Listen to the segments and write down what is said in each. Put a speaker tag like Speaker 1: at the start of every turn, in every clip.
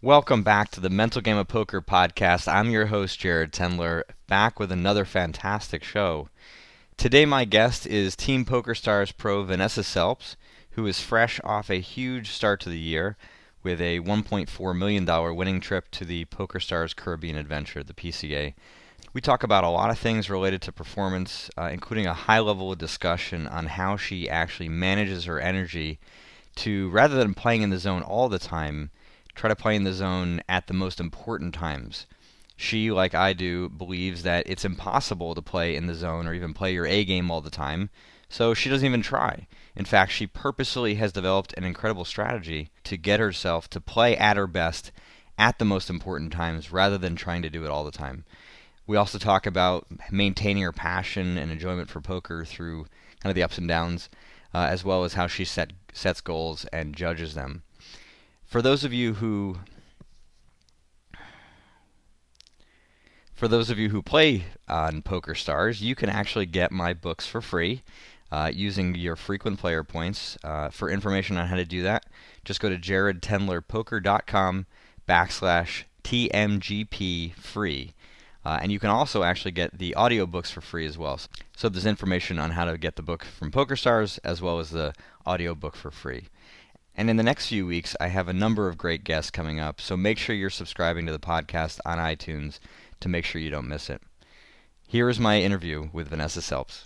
Speaker 1: Welcome back to the Mental Game of Poker podcast. I'm your host, Tendler, back with another fantastic show. Today my guest is Team PokerStars pro Vanessa Selbst, who is fresh off a huge start to the year with a $1.4 million winning trip to the PokerStars Caribbean Adventure, the PCA. We talk about a lot of things related to performance, including a high level of discussion on how she actually manages her energy to, rather than playing in the zone all the time, try to play in the zone at the most important times. She, like I do, believes that it's impossible to play in the zone or even play your A game all the time, so she doesn't even try. In fact, she purposely has developed an incredible strategy to get herself to play at her best at the most important times rather than trying to do it all the time. We also talk about maintaining her passion and enjoyment for poker through kind of the ups and downs, as well as how she sets goals and judges them. For those of you who play on PokerStars, you can actually get my books for free using your frequent player points. For information on how to do that, just go to jaredtendlerpoker.com/TMGP free. And you can also actually get the audiobooks for free as well. So there's information on how to get the book from PokerStars as well as the audiobook for free. And in the next few weeks, I have a number of great guests coming up, so make sure you're subscribing to the podcast on iTunes to make sure you don't miss it. Here is my interview with Vanessa Selbst.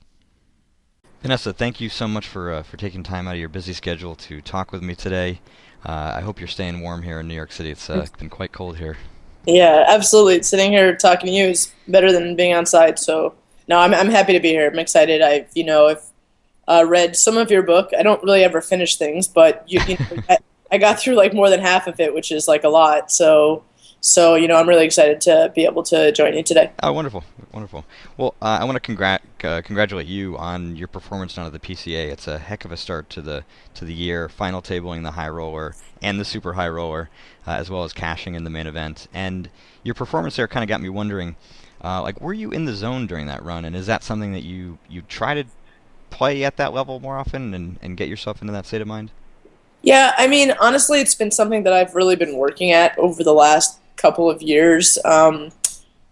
Speaker 1: Vanessa, thank you so much for taking time out of your busy schedule to talk with me today. I hope you're staying warm here in New York City. It's been quite cold here.
Speaker 2: Yeah, absolutely. Sitting here talking to you is better than being outside. So, no, I'm happy to be here. I'm excited. I've read some of your book. I don't really ever finish things, but I got through like more than half of it, which is like a lot. So I'm really excited to be able to join you today.
Speaker 1: Oh, wonderful. Well, I want to congratulate you on your performance down at the PCA. It's a heck of a start to the year, final tabling the high roller and the super high roller, as well as cashing in the main event. And your performance there kind of got me wondering, were you in the zone during that run? And is that something that you try to play at that level more often and get yourself into that state of mind?
Speaker 2: Yeah, I mean, honestly, it's been something that I've really been working at over the last couple of years,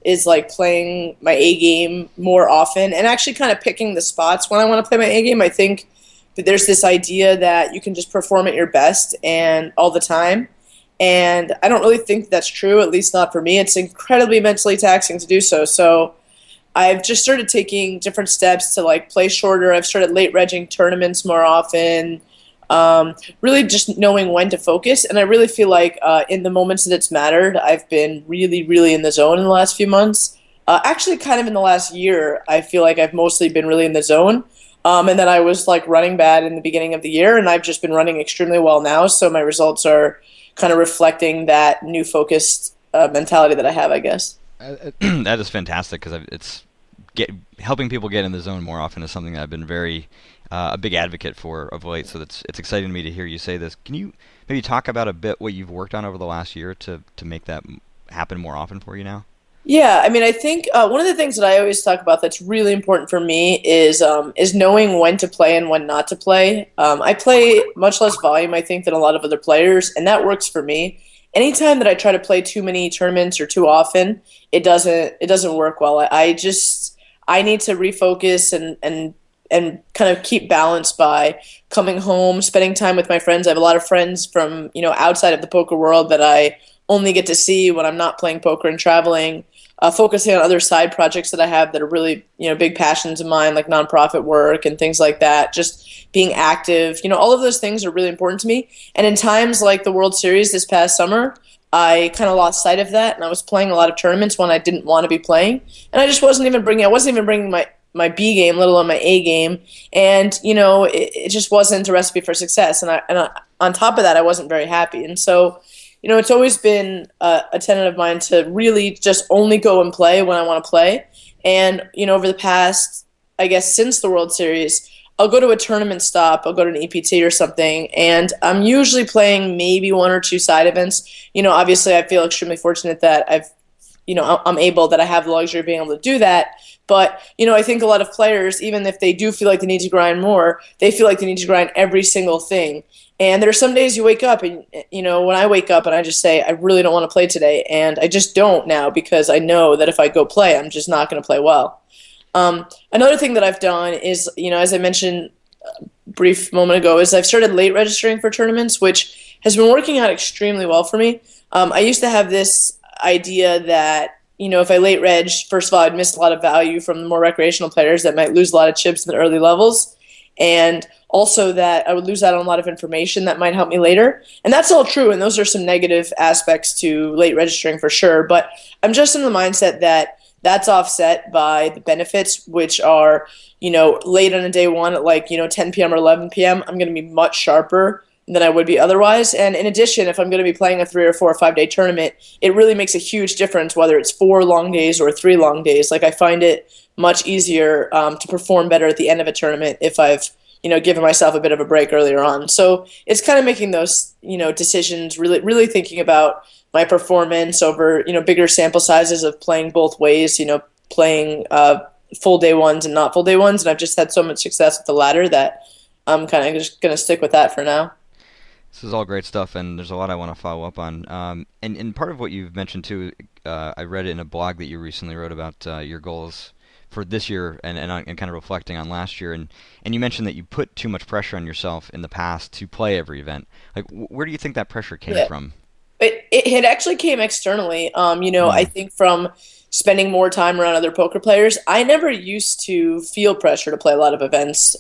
Speaker 2: is like playing my A game more often and actually kind of picking the spots when I want to play my A game. I think that there's this idea that you can just perform at your best and all the time. And I don't really think that's true, at least not for me. It's incredibly mentally taxing to do so. So I've just started taking different steps to like play shorter. I've started late regging tournaments more often. Really just knowing when to focus. And I really feel like in the moments that it's mattered, I've been really, really in the zone in the last few months. Actually, kind of in the last year, I feel like I've mostly been really in the zone. And then I was like running bad in the beginning of the year, and I've just been running extremely well now. So my results are kind of reflecting that new focused mentality that I have, I guess.
Speaker 1: That is fantastic because helping people get in the zone more often is something that I've been a big advocate for of late. So it's exciting to me to hear you say this. Can you maybe talk about a bit what you've worked on over the last year to make that happen more often for you now?
Speaker 2: Yeah, I mean, I think one of the things that I always talk about that's really important for me is knowing when to play and when not to play. I play much less volume, I think, than a lot of other players, and that works for me. Anytime that I try to play too many tournaments or too often, it doesn't work well. I need to refocus and kind of keep balance by coming home, spending time with my friends. I have a lot of friends from outside of the poker world that I only get to see when I'm not playing poker and traveling. Focusing on other side projects that I have that are really big passions of mine, like nonprofit work and things like that. Just being active, all of those things are really important to me. And in times like the World Series this past summer, I kind of lost sight of that, and I was playing a lot of tournaments when I didn't want to be playing, and I wasn't even bringing my B game, let alone my A game, and it just wasn't a recipe for success. And on top of that, I wasn't very happy, and so it's always been a tenet of mine to really just only go and play when I want to play. And over the past, I guess, since the World Series, I'll go to a tournament stop, I'll go to an EPT or something, and I'm usually playing maybe one or two side events. Obviously I feel extremely fortunate that I have the luxury of being able to do that. But, I think a lot of players, even if they do feel like they need to grind more, they feel like they need to grind every single thing. And there are some days you wake up and, when I wake up and I just say, I really don't want to play today. And I just don't now because I know that if I go play, I'm just not going to play well. Another thing that I've done is, as I mentioned a brief moment ago, is I've started late registering for tournaments, which has been working out extremely well for me. I used to have this idea that, if I late reg, first of all, I'd miss a lot of value from the more recreational players that might lose a lot of chips in the early levels. And also that I would lose out on a lot of information that might help me later. And that's all true, and those are some negative aspects to late registering for sure. But I'm just in the mindset that that's offset by the benefits, which are, late on a day one at 10 p.m. or 11 p.m., I'm going to be much sharper than I would be otherwise. And in addition, if I'm going to be playing a 3 or 4 or 5 day tournament, it really makes a huge difference whether it's 4 long days or 3 long days. Like I find it much easier to perform better at the end of a tournament if I've given myself a bit of a break earlier on. So it's kind of making those decisions, really thinking about my performance over bigger sample sizes of playing both ways. Playing full day ones and not full day ones, and I've just had so much success with the latter that I'm kind of just going to stick with that for now.
Speaker 1: This is all great stuff, and there's a lot I want to follow up on. And part of what you've mentioned too, I read it in a blog that you recently wrote about your goals for this year and kind of reflecting on last year. And you mentioned that you put too much pressure on yourself in the past to play every event. Like, where do you think that pressure came from?
Speaker 2: It actually came externally. I think from spending more time around other poker players. I never used to feel pressure to play a lot of events,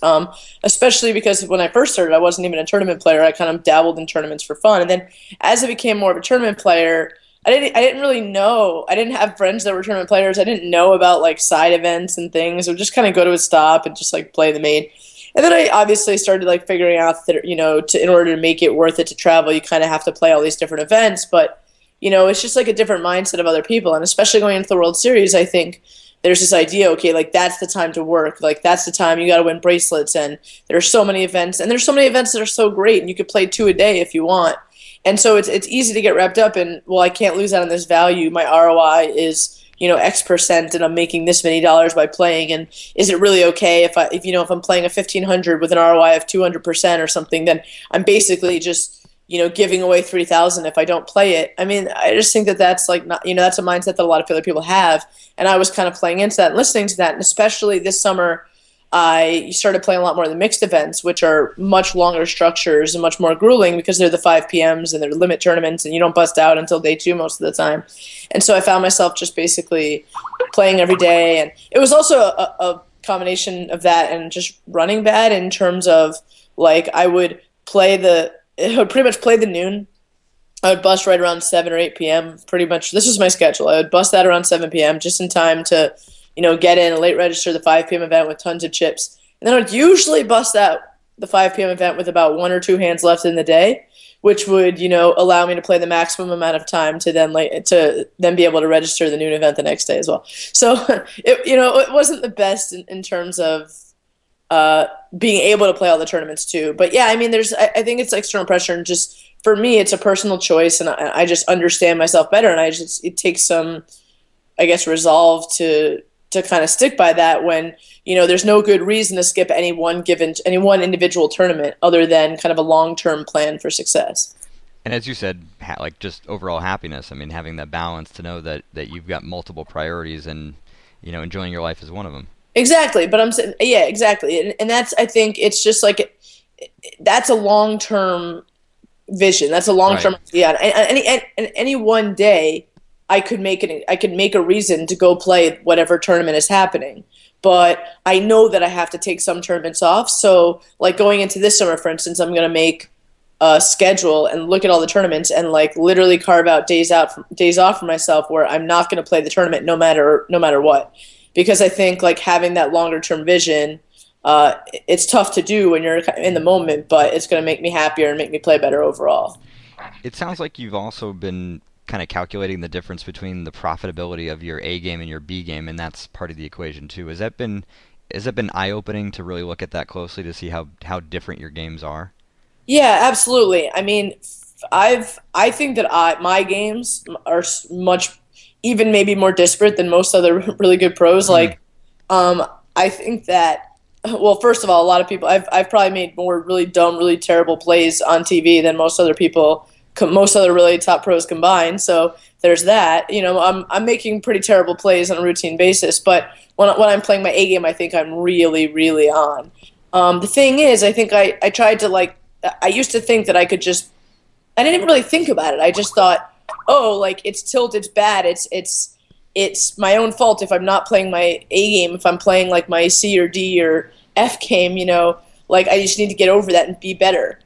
Speaker 2: especially because when I first started, I wasn't even a tournament player. I kind of dabbled in tournaments for fun. And then as I became more of a tournament player, I didn't really know. I didn't have friends that were tournament players. I didn't know about like side events and things. I would just kind of go to a stop and just like play the main. And then I obviously started like figuring out that, in order to make it worth it to travel, you kind of have to play all these different events. But it's just like a different mindset of other people. And especially going into the World Series, I think there's this idea, okay, like that's the time to work. Like that's the time you got to win bracelets. And there are so many events. And there's so many events that are so great. And you could play 2 a day if you want. And so it's easy to get wrapped up in, well, I can't lose out on this value. My ROI is, X percent and I'm making this many dollars by playing. And is it really okay if I'm playing a 1500 with an ROI of 200% or something, then I'm basically just giving away 3,000 if I don't play it. I mean, I just think that that's like not, that's a mindset that a lot of other people have. And I was kind of playing into that and listening to that. And especially this summer, I started playing a lot more of the mixed events, which are much longer structures and much more grueling because they're the 5 PMs and they're limit tournaments and you don't bust out until day 2 most of the time. And so I found myself just basically playing every day. And it was also a combination of that and just running bad in terms of like I would pretty much play the noon. I would bust right around 7 or 8 p.m. Pretty much. This was my schedule. I would bust that around 7 p.m. just in time to, get in and late register the 5 p.m. event with tons of chips. And then I would usually bust out the 5 p.m. event with about 1 or 2 hands left in the day, which would, allow me to play the maximum amount of time to then be able to register the noon event the next day as well. So, it wasn't the best in terms of being able to play all the tournaments too. But yeah, I mean, I think it's external pressure, and just for me, it's a personal choice, and I just understand myself better, and it takes some, I guess, resolve to kind of stick by that when there's no good reason to skip any one individual tournament other than kind of a long-term plan for success.
Speaker 1: And as you said, like just overall happiness. I mean, having that balance to know that you've got multiple priorities and enjoying your life is one of them.
Speaker 2: Exactly, but I'm saying, yeah, exactly, and that's, I think it's just like that's a long-term vision. That's a long-term idea. And any one day, I could make a reason to go play whatever tournament is happening. But I know that I have to take some tournaments off. So, like going into this summer, for instance, I'm going to make a schedule and look at all the tournaments and like literally carve out days off for myself where I'm not going to play the tournament no matter what. Because I think like having that longer term vision, it's tough to do when you're in the moment, but it's going to make me happier and make me play better overall.
Speaker 1: It sounds like you've also been kind of calculating the difference between the profitability of your A game and your B game, and that's part of the equation too. Has that been eye-opening to really look at that closely to see how different your games are?
Speaker 2: Yeah, absolutely. I mean, I think that my games are much, even maybe more disparate than most other really good pros. Like, I think that Well, first of all, a lot of people. I've probably made more really dumb, really terrible plays on TV than most other people, most other really top pros combined. So there's that. I'm making pretty terrible plays on a routine basis. But when I'm playing my A game, I think I'm really, really on. The thing is, I think I tried to like. I used to think that I could just. I didn't even really think about it. I just thought, oh, like it's tilt, it's bad, it's my own fault if I'm not playing my A game, if I'm playing like my C or D or F game, like I just need to get over that and be better.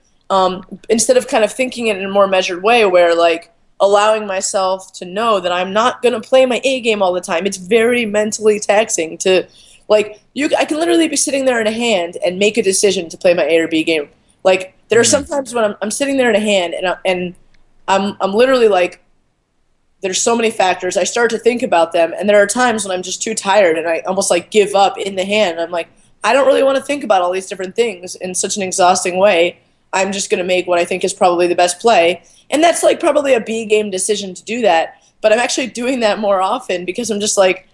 Speaker 2: Instead of kind of thinking it in a more measured way where like allowing myself to know that I'm not going to play my A game all the time. It's very mentally taxing to like I can literally be sitting there in a hand and make a decision to play my A or B game. Like there are some times when I'm sitting there in a hand and I'm literally like, there's so many factors. I start to think about them, and there are times when I'm just too tired and I almost like give up in the hand. I'm like, I don't really want to think about all these different things in such an exhausting way. I'm just going to make what I think is probably the best play. And that's like probably a B game decision to do that. But I'm actually doing that more often because I'm just like,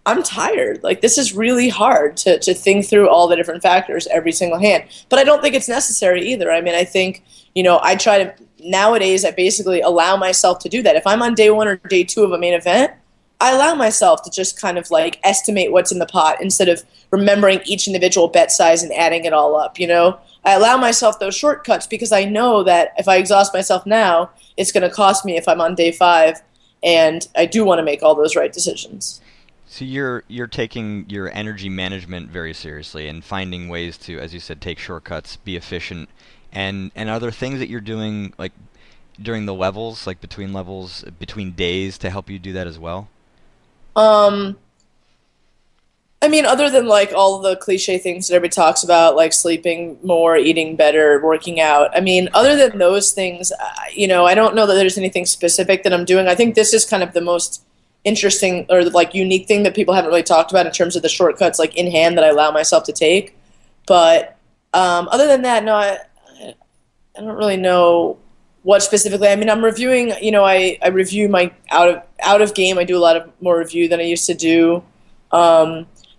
Speaker 2: I'm tired. Like this is really hard to think through all the different factors every single hand. But I don't think it's necessary either. I mean, I think, I try to nowadays I basically allow myself to do that. If I'm on day 1 or day 2 of a main event, I allow myself to just kind of like estimate what's in the pot instead of remembering each individual bet size and adding it all up, I allow myself those shortcuts because I know that if I exhaust myself now, it's going to cost me if I'm on day 5, and I do want to make all those right decisions.
Speaker 1: So you're taking your energy management very seriously and finding ways to, as you said, take shortcuts, be efficient, and are there things that you're doing like during the levels, like between levels, between days, to help you do that as well?
Speaker 2: I mean, other than like all the cliche things that everybody talks about, like sleeping more, eating better, working out. I mean, other than those things, I don't know that there's anything specific that I'm doing. I think this is kind of the most interesting or like unique thing that people haven't really talked about in terms of the shortcuts like in hand that I allow myself to take. But other than that, no, I don't really know what specifically. I mean, I'm reviewing. I review my out of game. I do a lot of more review than I used to do.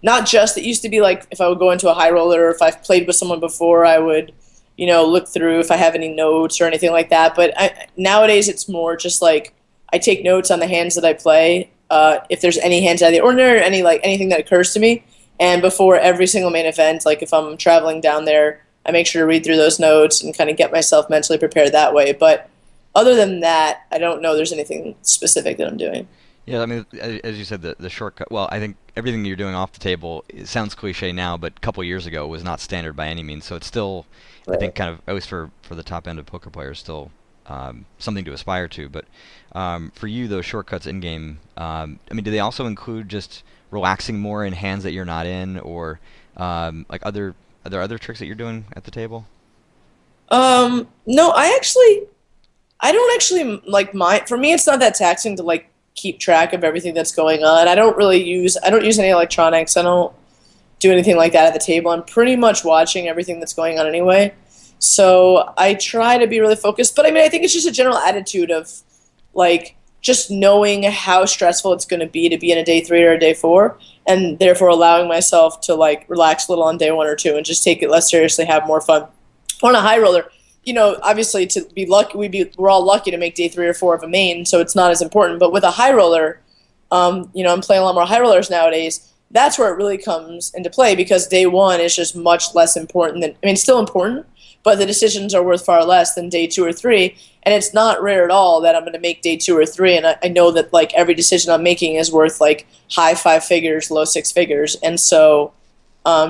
Speaker 2: Not just, it used to be like if I would go into a high roller or if I've played with someone before, I would, look through if I have any notes or anything like that. But nowadays it's more just like I take notes on the hands that I play. If there's any hands out of the ordinary or anything that occurs to me. And before every single main event, like if I'm traveling down there, I make sure to read through those notes and kind of get myself mentally prepared that way. But other than that, I don't know there's anything specific that I'm doing.
Speaker 1: Yeah, I mean, as you said, the shortcut. Well, I think everything you're doing off the table, it sounds cliche now, but a couple years ago was not standard by any means. So it's still, right. I think, kind of, at least for the top end of poker players, still something to aspire to. But for you, those shortcuts in game, I mean, do they also include just relaxing more in hands that you're not in, or like are there other tricks that you're doing at the table?
Speaker 2: No, I don't actually like mine. For me, it's not that taxing to like keep track of everything that's going on. I don't use any electronics. I don't do anything like that at the table. I'm pretty much watching everything that's going on anyway. So I try to be really focused. But I mean, I think it's just a general attitude of like just knowing how stressful it's going to be in a day 3 or a day 4, and therefore allowing myself to like relax a little on day 1 or 2 and just take it less seriously, have more fun. On a high roller, obviously to be lucky, we're all lucky to make day 3 or 4 of a main, so it's not as important. But with a high roller, I'm playing a lot more high rollers nowadays. That's where it really comes into play because day 1 is just much less important still important, but the decisions are worth far less than day 2 or 3. And it's not rare at all that I'm going to make day 2 or 3, and I know that like every decision I'm making is worth like high 5 figures, low 6 figures, and so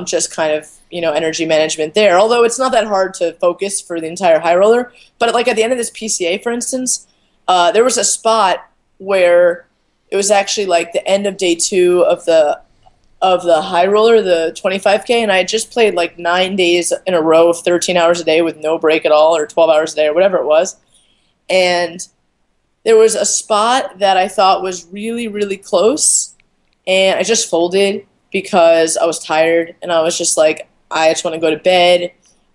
Speaker 2: just kind of energy management there. Although it's not that hard to focus for the entire high roller, but like at the end of this PCA, for instance, there was a spot where it was actually like the end of day 2 of the high roller, the 25K, and I had just played like 9 days in a row of 13 hours a day with no break at all, or 12 hours a day, or whatever it was. And there was a spot that I thought was really, really close, and I just folded because I was tired, and I was just like, I just want to go to bed.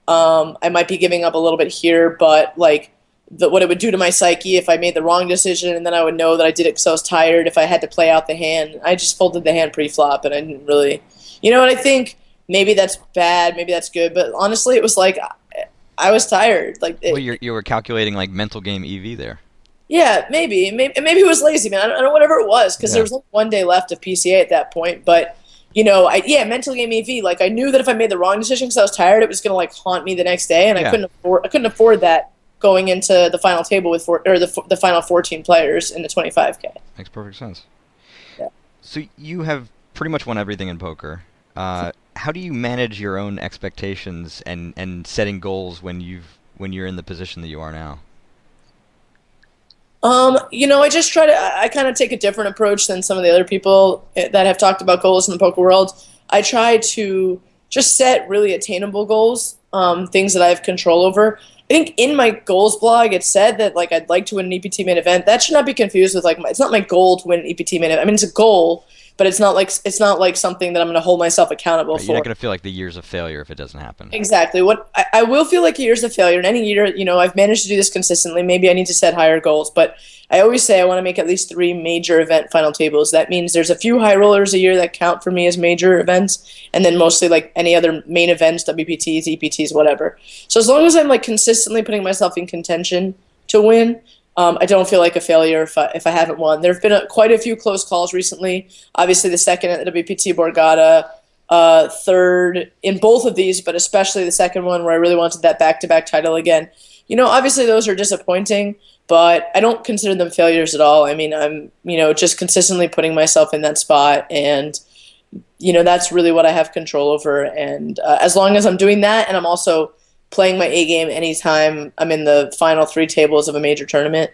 Speaker 2: I might be giving up a little bit here, but like what it would do to my psyche if I made the wrong decision, and then I would know that I did it because I was tired if I had to play out the hand. I just folded the hand pre-flop, and I didn't really, and I think maybe that's bad, maybe that's good, but honestly, it was like I was tired. Like,
Speaker 1: Well, you were calculating like mental game EV there.
Speaker 2: yeah, maybe it was lazy, man. I don't know, whatever it was, because there
Speaker 1: Yeah.
Speaker 2: was like 1 day left of PCA at that point. But mental game EV. Like, I knew that if I made the wrong decision because I was tired, it was gonna like haunt me the next day, and
Speaker 1: Yeah.
Speaker 2: I couldn't afford that going into the final table with the final 14 players in the 25K.
Speaker 1: Makes perfect sense.
Speaker 2: Yeah.
Speaker 1: So you have pretty much won everything in poker. How do you manage your own expectations and setting goals when you're in the position that you are now?
Speaker 2: I just try to. I kind of take a different approach than some of the other people that have talked about goals in the poker world. I try to just set really attainable goals, things that I have control over. I think in my goals blog, it said that like I'd like to win an EPT main event. That should not be confused with like it's not my goal to win an EPT main event. I mean, it's a goal, but it's not like something that I'm going to hold myself accountable
Speaker 1: Right,
Speaker 2: for.
Speaker 1: you're not going to feel like the years of failure if it doesn't happen.
Speaker 2: Exactly. What I will feel like years of failure. In any year, I've managed to do this consistently. Maybe I need to set higher goals, but I always say I want to make at least 3 major event final tables. That means there's a few high rollers a year that count for me as major events, and then mostly like any other main events, WPTs, EPTs, whatever. So as long as I'm like consistently putting myself in contention to win, I don't feel like a failure if I haven't won. There have been quite a few close calls recently. Obviously, the second at the WPT Borgata, third in both of these, but especially the second one where I really wanted that back-to-back title again. Obviously those are disappointing, but I don't consider them failures at all. I mean, I'm, just consistently putting myself in that spot, and, that's really what I have control over. And as long as I'm doing that, and I'm also playing my A game anytime I'm in the final 3 tables of a major tournament,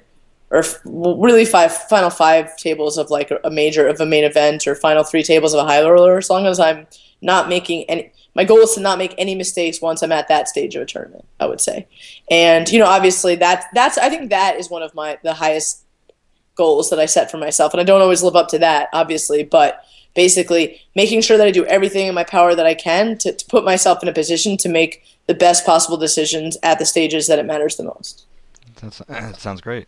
Speaker 2: or really final 5 tables of like a main event, or final 3 tables of a high roller, as long as I'm not making any. My goal is to not make any mistakes once I'm at that stage of a tournament, I would say. And, obviously that's I think that is one of the highest goals that I set for myself. And I don't always live up to that, obviously, but basically making sure that I do everything in my power that I can to put myself in a position to make the best possible decisions at the stages that it matters the most.
Speaker 1: That sounds great.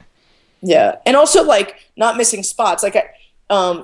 Speaker 2: Yeah. And also like not missing spots. Like I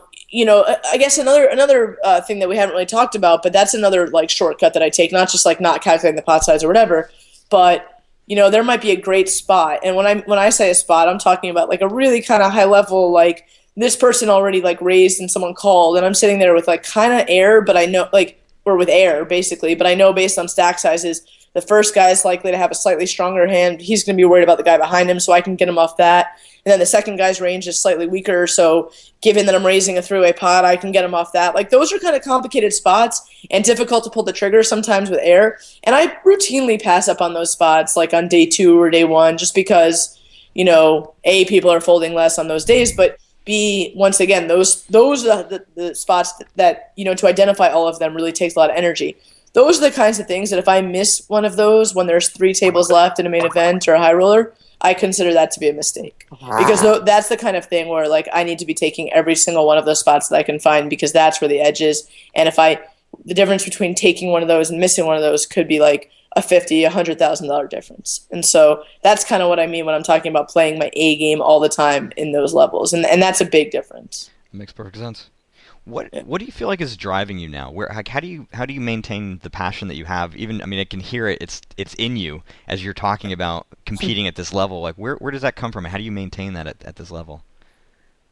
Speaker 2: guess another thing that we haven't really talked about, but that's another like shortcut that I take, not just like not calculating the pot size or whatever, but there might be a great spot. And when I say a spot, I'm talking about like a really kind of high level, like this person already like raised and someone called, and I'm sitting there with like kind of air, but I know like, or with air basically, but I know based on stack sizes, the first guy is likely to have a slightly stronger hand. He's going to be worried about the guy behind him, so I can get him off that. And then the second guy's range is slightly weaker, so given that I'm raising a three-way pot, I can get him off that. Like, those are kind of complicated spots and difficult to pull the trigger sometimes with air. And I routinely pass up on those spots, like on day 2 or day 1, just because, A, people are folding less on those days, but B, once again, those are the spots that, to identify all of them really takes a lot of energy. Those are the kinds of things that if I miss one of those when there's 3 tables left in a main event or a high roller, I consider that to be a mistake. Because that's the kind of thing where like I need to be taking every single one of those spots that I can find, because that's where the edge is. And the difference between taking one of those and missing one of those could be like a $100,000 difference. And so that's kind of what I mean when I'm talking about playing my A game all the time in those levels. And that's a big difference.
Speaker 1: It makes perfect sense. What do you feel like is driving you now? How do you maintain the passion that you have? Even, I mean, I can hear it. It's in you as you're talking about competing at this level. Like, where does that come from? How do you maintain that at this level?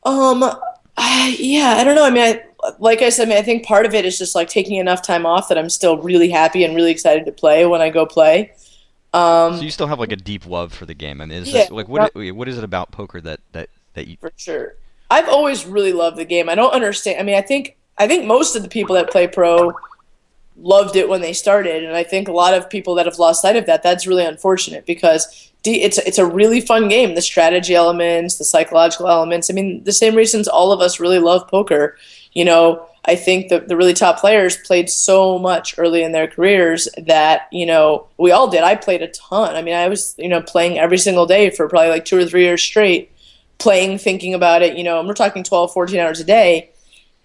Speaker 2: Yeah, I don't know. I mean, like I said, I think part of it is just like taking enough time off that I'm still really happy and really excited to play when I go play.
Speaker 1: So you still have like a deep love for the game. I mean, what is it about poker that you?
Speaker 2: For sure. I've always really loved the game. I don't understand. I mean, I think most of the people that play pro loved it when they started, and I think a lot of people that have lost sight of that, that's really unfortunate, because it's a really fun game. The strategy elements, the psychological elements. I mean, the same reasons all of us really love poker. I think the really top players played so much early in their careers that, we all did. I played a ton. I mean, I was, playing every single day for probably like 2 or 3 years straight. Playing, thinking about it, and we're talking 12, 14 hours a day.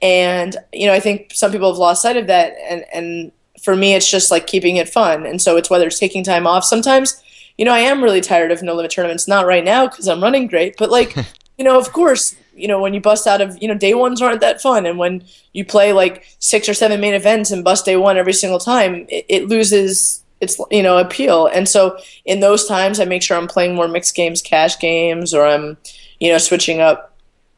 Speaker 2: And, I think some people have lost sight of that. And for me, it's just like keeping it fun. And so it's whether it's taking time off. Sometimes, I am really tired of no limit tournaments. Not right now because I'm running great. But like, of course, when you bust out of, day ones aren't that fun. And when you play like 6 or 7 main events and bust day one every single time, it loses its, appeal. And so in those times, I make sure I'm playing more mixed games, cash games, or I'm, switching up.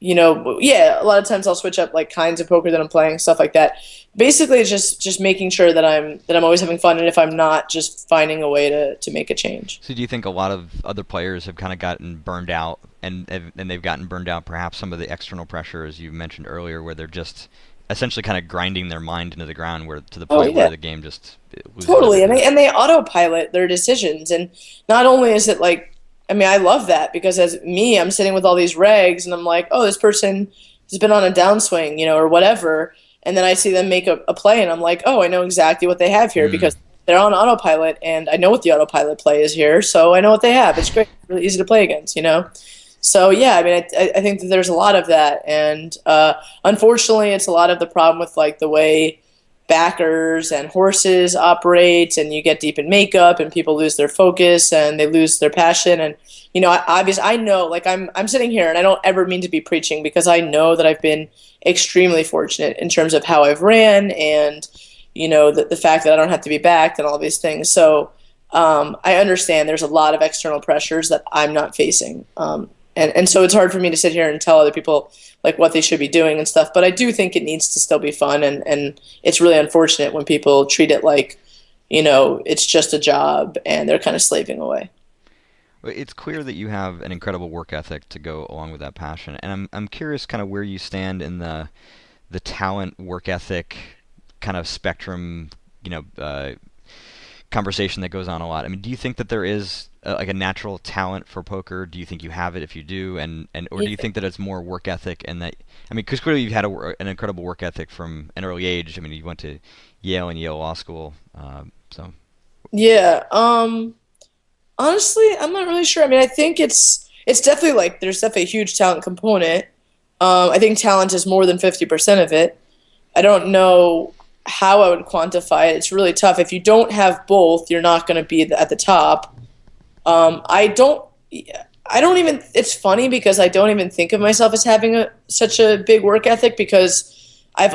Speaker 2: A lot of times I'll switch up like kinds of poker that I'm playing, stuff like that. Basically, it's just making sure that I'm always having fun, and if I'm not, just finding a way to make a change.
Speaker 1: So do you think a lot of other players have kind of gotten burned out, and they've gotten burned out perhaps some of the external pressure, as you mentioned earlier, where they're just essentially kind of grinding their mind into the ground, where to the point where the game just loses
Speaker 2: totally,
Speaker 1: everything.
Speaker 2: and they autopilot their decisions, and not only is it like, I love that, because as me, I'm sitting with all these regs, and I'm like, oh, this person has been on a downswing, or whatever. And then I see them make a play, and I'm like, oh, I know exactly what they have here because they're on autopilot, and I know what the autopilot play is here, so I know what they have. It's great. It's really easy to play against, So, yeah, I think that there's a lot of that. And unfortunately, it's a lot of the problem with, like, the way backers and horses operate, and you get deep in makeup, and people lose their focus, and they lose their passion. And, I know, like, I'm sitting here, and I don't ever mean to be preaching, because I know that I've been extremely fortunate in terms of how I've ran, and the fact that I don't have to be backed and all these things. So I understand there's a lot of external pressures that I'm not facing, and so it's hard for me to sit here and tell other people like what they should be doing and stuff. But I do think it needs to still be fun, and it's really unfortunate when people treat it like it's just a job and they're kind of slaving away.
Speaker 1: It's clear that you have an incredible work ethic to go along with that passion, and I'm curious kind of where you stand in the talent work ethic kind of spectrum, conversation that goes on a lot. I mean, do you think that there is like a natural talent for poker? Do you think you have it? If you do, or do you think that it's more work ethic, and that because clearly you've had an incredible work ethic from an early age. I mean, you went to Yale and Yale Law School, so.
Speaker 2: Yeah. Honestly, I'm not really sure. I think it's definitely like there's definitely a huge talent component. I think talent is more than 50% of it. I don't know how I would quantify it. It's really tough. If you don't have both, you're not going to be at the top. I don't even. It's funny because I don't even think of myself as having such a big work ethic, because I've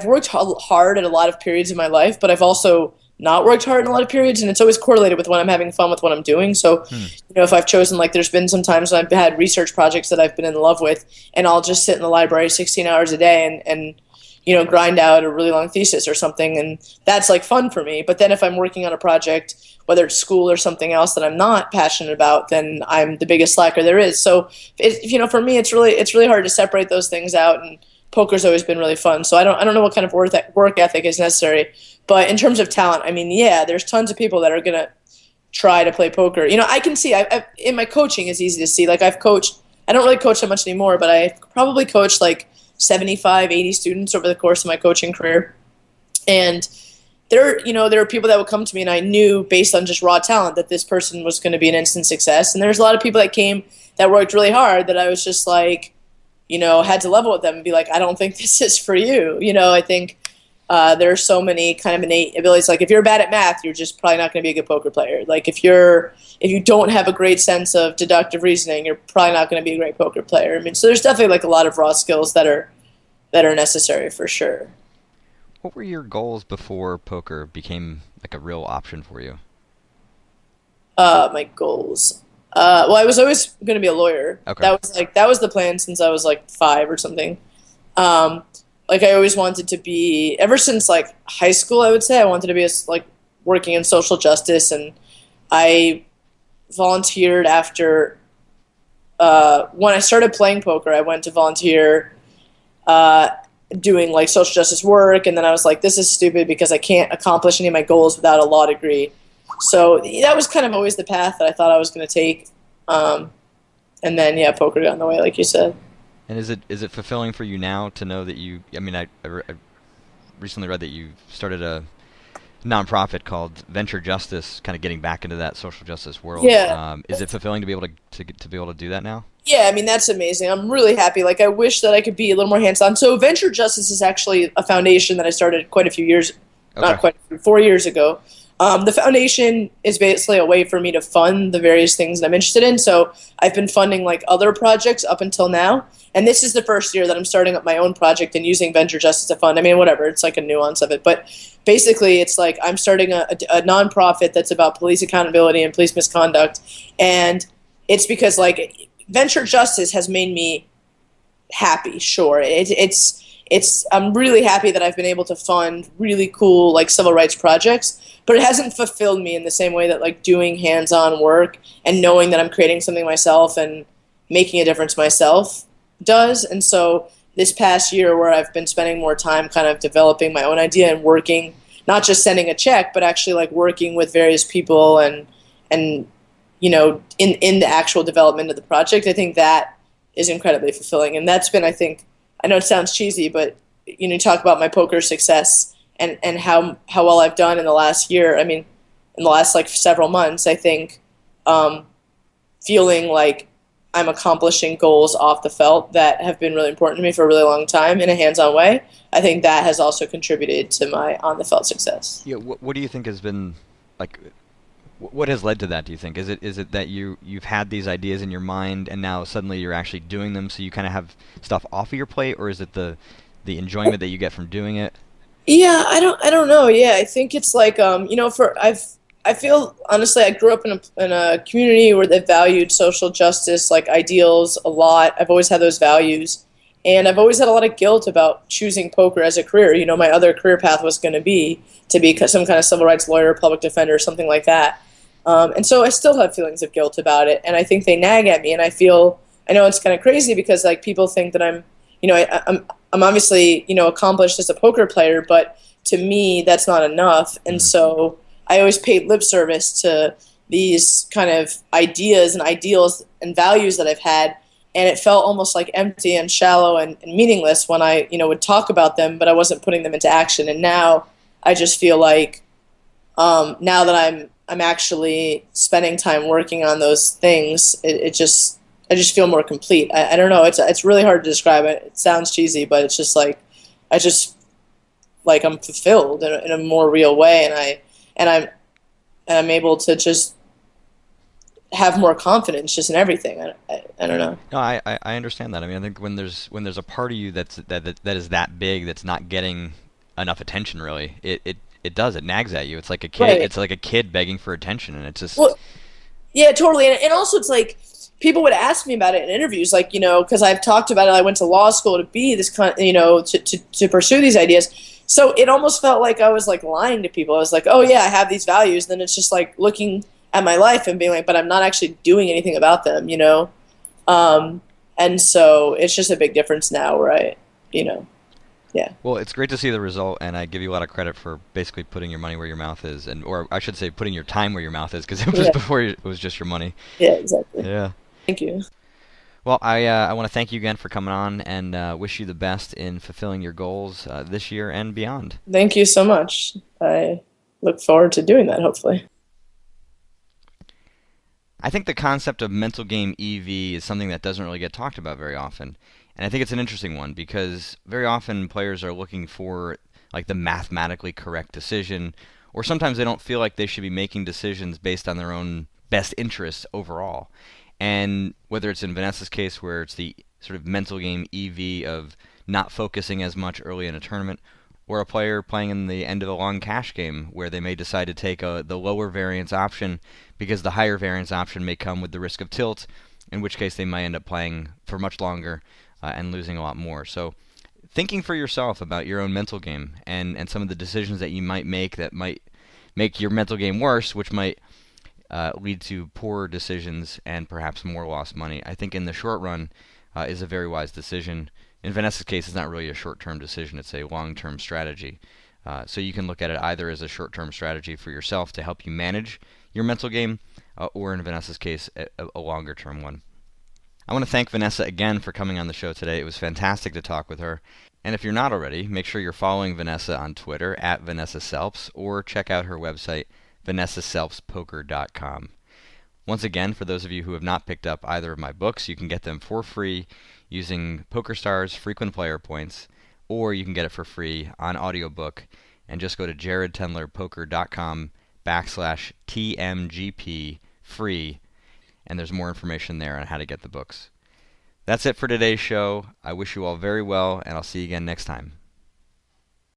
Speaker 2: worked hard at a lot of periods of my life, but I've also not worked hard in a lot of periods, and it's always correlated with when I'm having fun with what I'm doing. So, if I've chosen, like, there's been some times when I've had research projects that I've been in love with, and I'll just sit in the library 16 hours a day and grind out a really long thesis or something, and that's like fun for me. But then if I'm working on a project, whether it's school or something else that I'm not passionate about, then I'm the biggest slacker there is. So, for me, it's really hard to separate those things out, and poker's always been really fun. So I don't know what kind of work ethic is necessary. But in terms of talent, there's tons of people that are going to try to play poker. I can see, in my coaching, it's easy to see. Like, I've coached, I don't really coach that much anymore, but I probably coached like 75, 80 students over the course of my coaching career. And there are people that would come to me, and I knew based on just raw talent that this person was going to be an instant success. And there's a lot of people that came that worked really hard that I was just like, had to level with them and be like, I don't think this is for you. I think there are so many kind of innate abilities. Like, if you're bad at math, you're just probably not going to be a good poker player. Like, if you don't have a great sense of deductive reasoning, you're probably not going to be a great poker player. So there's definitely like a lot of raw skills that are necessary for sure.
Speaker 1: What were your goals before poker became like a real option for you?
Speaker 2: My goals. Well, I was always going to be a lawyer.
Speaker 1: Okay.
Speaker 2: That was the plan since I was like 5 or something. Like, I always wanted to be, ever since like high school, I would say I wanted to be like working in social justice, and I volunteered after when I started playing poker. I went to volunteer doing like social justice work, and then I was like, this is stupid because I can't accomplish any of my goals without a law degree. So that was kind of always the path that I thought I was going to take. And then, poker got in the way, like you said.
Speaker 1: And is it fulfilling for you now to know that you? I recently read that you started a nonprofit called Venture Justice, kind of getting back into that social justice world.
Speaker 2: Yeah.
Speaker 1: Is it fulfilling to be able to do that now?
Speaker 2: Yeah, that's amazing. I'm really happy. Like, I wish that I could be a little more hands-on. So Venture Justice is actually a foundation that I started quite a few years, not quite, 4 years ago. The foundation is basically a way for me to fund the various things that I'm interested in. So I've been funding like other projects up until now. And this is the first year that I'm starting up my own project and using venture justice to fund. I mean, whatever, it's like a nuance of it. But basically, it's like I'm starting a nonprofit that's about police accountability and police misconduct. And it's because like venture justice has made me happy. Sure, it's I'm really happy that I've been able to fund really cool like civil rights projects, but it hasn't fulfilled me in the same way that like doing hands-on work and knowing that I'm creating something myself and making a difference myself does. And so this past year where I've been spending more time kind of developing my own idea and working, not just sending a check, but actually like working with various people and in the actual development of the project, I think that is incredibly fulfilling. And that's been, I think, I know it sounds cheesy, but you talk about my poker success and how well I've done in the last year. I mean, in the last like several months, I think feeling like I'm accomplishing goals off the felt that have been really important to me for a really long time in a hands-on way. I think that has also contributed to my on the felt success.
Speaker 1: Yeah, what do you think has been like? What has led to that, do you think? Is it that you've had these ideas in your mind and now suddenly you're actually doing them, so you kind of have stuff off of your plate, or is it the enjoyment that you get from doing it?
Speaker 2: Yeah, I don't know. Yeah, I think it's like I feel honestly I grew up in a community where they valued social justice like ideals a lot. I've always had those values, and I've always had a lot of guilt about choosing poker as a career. My other career path was going to be some kind of civil rights lawyer, public defender, something like that. And so I still have feelings of guilt about it, and I think they nag at me. And I know it's kind of crazy because like people think that I'm obviously accomplished as a poker player, but to me that's not enough. And so I always paid lip service to these kind of ideas and ideals and values that I've had, and it felt almost like empty and shallow and meaningless when I would talk about them, but I wasn't putting them into action. And now I just feel like now that I'm actually spending time working on those things, I just feel more complete. I don't know. It's really hard to describe it. It sounds cheesy, but it's just like I'm fulfilled in a more real way, and I'm able to just have more confidence just in everything. I don't know.
Speaker 1: No, I understand that. I mean, I think when there's a part of you that is that big that's not getting enough attention, really, it nags at you. It's like a kid.
Speaker 2: Right.
Speaker 1: It's like a kid begging for attention, and it's just.
Speaker 2: Well, yeah, totally. And also it's like people would ask me about it in interviews, like, because I've talked about it. I went to law school to be this kind, to pursue these ideas. So it almost felt like I was like lying to people. I was like, oh yeah, I have these values. Then it's just like looking at my life and being like, but I'm not actually doing anything about them, and so it's just a big difference now where yeah.
Speaker 1: Well, it's great to see the result, and I give you a lot of credit for basically putting your money where your mouth is, or I should say putting your time where your mouth is, because it was before it was just your money.
Speaker 2: Yeah, exactly.
Speaker 1: Yeah.
Speaker 2: Thank you.
Speaker 1: Well, I want to thank you again for coming on, and wish you the best in fulfilling your goals this year and beyond.
Speaker 2: Thank you so much. I look forward to doing that, hopefully.
Speaker 1: I think the concept of mental game EV is something that doesn't really get talked about very often. And I think it's an interesting one because very often players are looking for like the mathematically correct decision, or sometimes they don't feel like they should be making decisions based on their own best interests overall. And whether it's in Vanessa's case where it's the sort of mental game EV of not focusing as much early in a tournament, or a player playing in the end of a long cash game where they may decide to take the lower variance option because the higher variance option may come with the risk of tilt, in which case they might end up playing for much longer and losing a lot more. So thinking for yourself about your own mental game and some of the decisions that you might make that might make your mental game worse, which might lead to poorer decisions and perhaps more lost money, I think in the short run is a very wise decision. In Vanessa's case, it's not really a short-term decision, it's a long-term strategy. So you can look at it either as a short-term strategy for yourself to help you manage your mental game, or in Vanessa's case, a longer-term one. I want to thank Vanessa again for coming on the show today. It was fantastic to talk with her. And if you're not already, make sure you're following Vanessa on Twitter at Vanessa Selbst, or check out her website, vanessaselbstpoker.com. Once again, for those of you who have not picked up either of my books, you can get them for free using PokerStars frequent player points, or you can get it for free on audiobook, and just go to jaredtendlerpoker.com /TMGP free, and there's more information there on how to get the books. That's it for today's show. I wish you all very well, and I'll see you again next time.